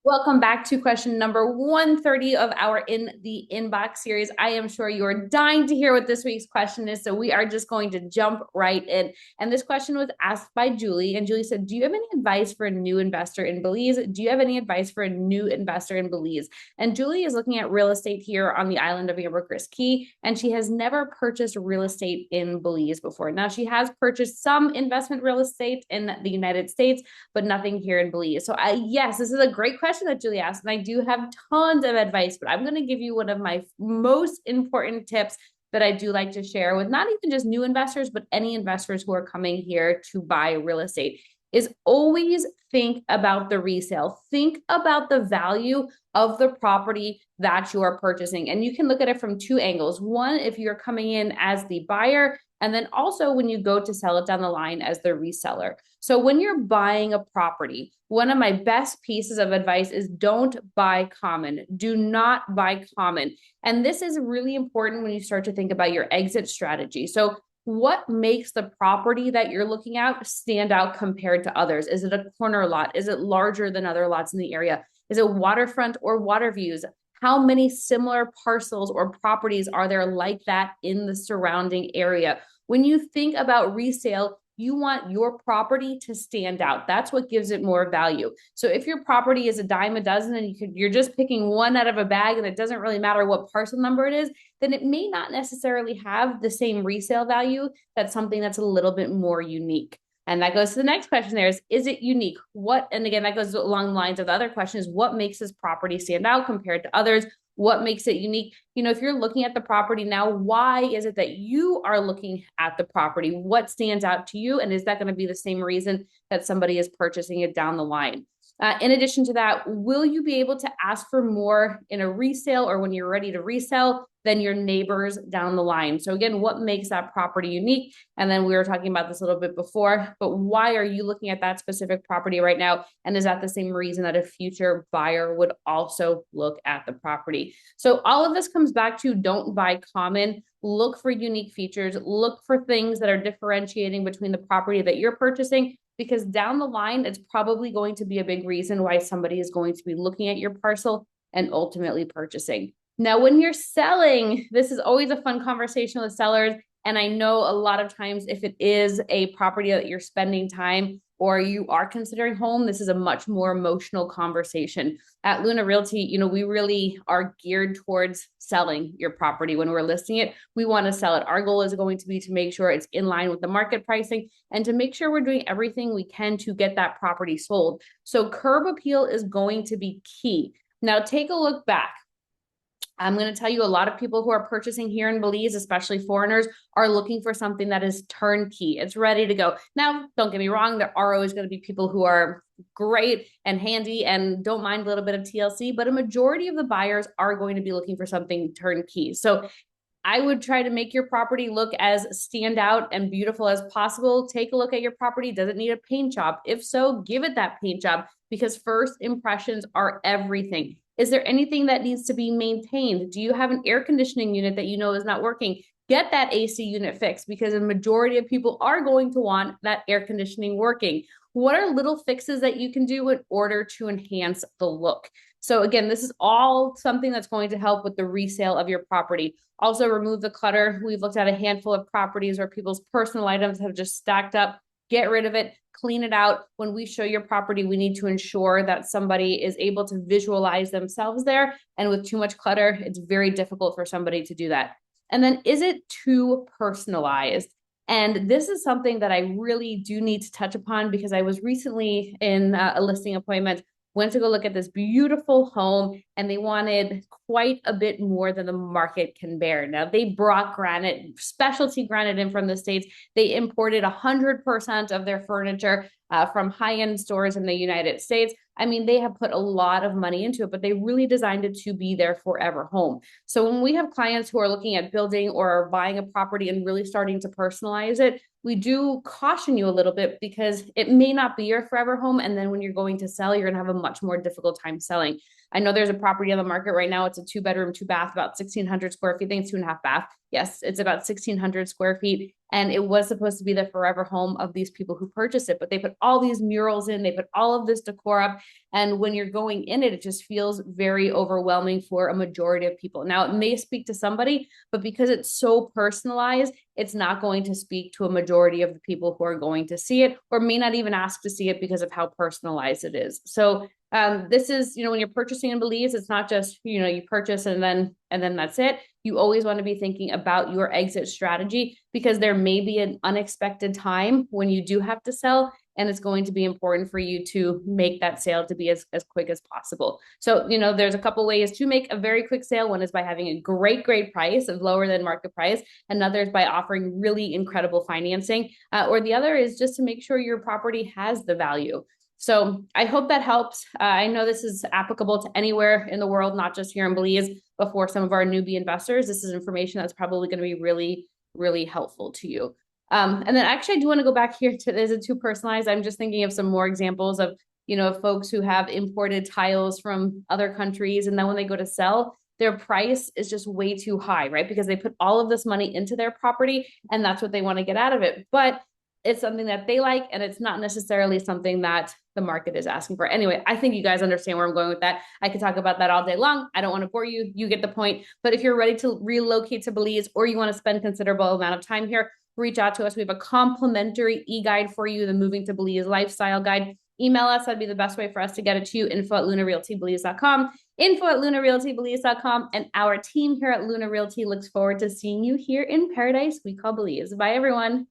Welcome back to question number 130 of our In the Inbox series. I am sure you're dying to hear what this week's question is, so we are just going to jump right in. And this question was asked by Julie, and Julie said, do you have any advice for a new investor in Belize? Do you have any advice for a new investor in Belize? And Julie is looking at real estate here on the island of Ambergris Caye, and she has never purchased real estate in Belize before. Now, she has purchased some investment real estate in the United States, but nothing here in Belize. So yes, this is a great question that Julie asked, and I do have tons of advice, but I'm going to give you one of my most important tips that I do like to share with not even just new investors, but any investors who are coming here to buy real estate is always think about the resale. Think about the value of the property that you are purchasing. And you can look at it from two angles. One, if you're coming in as the buyer, and then also when you go to sell it down the line as the reseller. So when you're buying a property, one of my best pieces of advice is don't buy common. Do not buy common. And this is really important when you start to think about your exit strategy. So what makes the property that you're looking at stand out compared to others? Is it a corner lot? Is it larger than other lots in the area? Is it waterfront or water views? How many similar parcels or properties are there like that in the surrounding area? When you think about resale, you want your property to stand out. That's what gives it more value. So if your property is a dime a dozen and you're just picking one out of a bag and it doesn't really matter what parcel number it is, then it may not necessarily have the same resale value that's something that's a little bit more unique. And that goes to the next question there is it unique? What, and again, that goes along the lines of the other question is what makes this property stand out compared to others? What makes it unique? If you're looking at the property now, why is it that you are looking at the property? What stands out to you? And is that going to be the same reason that somebody is purchasing it down the line? In addition to that, will you be able to ask for more in a resale or when you're ready to resell than your neighbors down the line? So again, what makes that property unique? And then we were talking about this a little bit before, but why are you looking at that specific property right now? And is that the same reason that a future buyer would also look at the property? So all of this comes back to don't buy common. Look for unique features. Look for things that are differentiating between the property that you're purchasing, because down the line, it's probably going to be a big reason why somebody is going to be looking at your parcel and ultimately purchasing. Now, when you're selling, this is always a fun conversation with sellers. And I know a lot of times if it is a property that you're spending time or you are considering home, this is a much more emotional conversation. At Luna Realty, we really are geared towards selling your property when we're listing it. We want to sell it. Our goal is going to be to make sure it's in line with the market pricing and to make sure we're doing everything we can to get that property sold. So curb appeal is going to be key. Now, take a look back. I'm going to tell you a lot of people who are purchasing here in Belize, especially foreigners, are looking for something that is turnkey. It's ready to go. Now, don't get me wrong. There are always going to be people who are great and handy and don't mind a little bit of TLC, but a majority of the buyers are going to be looking for something turnkey. So I would try to make your property look as stand out and beautiful as possible. Take a look at your property. Does it need a paint job? If so, give it that paint job, because first impressions are everything. Is there anything that needs to be maintained? Do you have an air conditioning unit that is not working? Get that AC unit fixed, because a majority of people are going to want that air conditioning working. What are little fixes that you can do in order to enhance the look? So again, this is all something that's going to help with the resale of your property. Also, remove the clutter. We've looked at a handful of properties where people's personal items have just stacked up. Get rid of it, clean it out. When we show your property, we need to ensure that somebody is able to visualize themselves there. And with too much clutter, it's very difficult for somebody to do that. And then, is it too personalized? And this is something that I really do need to touch upon, because I was recently in a listing appointment, went to go look at this beautiful home, and they wanted quite a bit more than the market can bear. Now, they brought granite, specialty granite in from the States. They imported 100% of their furniture from high-end stores in the United States. I mean, they have put a lot of money into it, but they really designed it to be their forever home. So when we have clients who are looking at building or buying a property and really starting to personalize it, we do caution you a little bit, because it may not be your forever home. And then when you're going to sell, you're going to have a much more difficult time selling. I know there's a property on the market right now. It's a 2-bedroom, 2-bath, about 1,600 square feet. I think it's 2.5 bath. Yes, it's about 1,600 square feet. And it was supposed to be the forever home of these people who purchased it. But they put all these murals in, they put all of this decor up. And when you're going in it, it just feels very overwhelming for a majority of people. Now, it may speak to somebody, but because it's so personalized, it's not going to speak to a majority of the people who are going to see it, or may not even ask to see it because of how personalized it is. So this is, when you're purchasing in Belize, it's not just, you purchase and then that's it. You always want to be thinking about your exit strategy, because there may be an unexpected time when you do have to sell, and it's going to be important for you to make that sale to be as quick as possible. So, there's a couple ways to make a very quick sale. One is by having a great price of lower than market price. Another is by offering really incredible financing, or the other is just to make sure your property has the value. So I hope that helps. I know this is applicable to anywhere in the world, not just here in Belize, but for some of our newbie investors, this is information that's probably going to be really, really helpful to you. And then actually I do want to go back here to, is it too personalized? I'm just thinking of some more examples of, folks who have imported tiles from other countries. And then when they go to sell, their price is just way too high, right? Because they put all of this money into their property and that's what they want to get out of it. But it's something that they like, and it's not necessarily something that the market is asking for. Anyway, I think you guys understand where I'm going with that. I could talk about that all day long. I don't want to bore you. You get the point. But if you're ready to relocate to Belize, or you want to spend considerable amount of time here, reach out to us. We have a complimentary e-guide for you, the Moving to Belize Lifestyle Guide. Email us. That'd be the best way for us to get it to you. info@lunarealtybelize.com. info@lunarealtybelize.com. And our team here at Luna Realty looks forward to seeing you here in paradise we call Belize. Bye, everyone.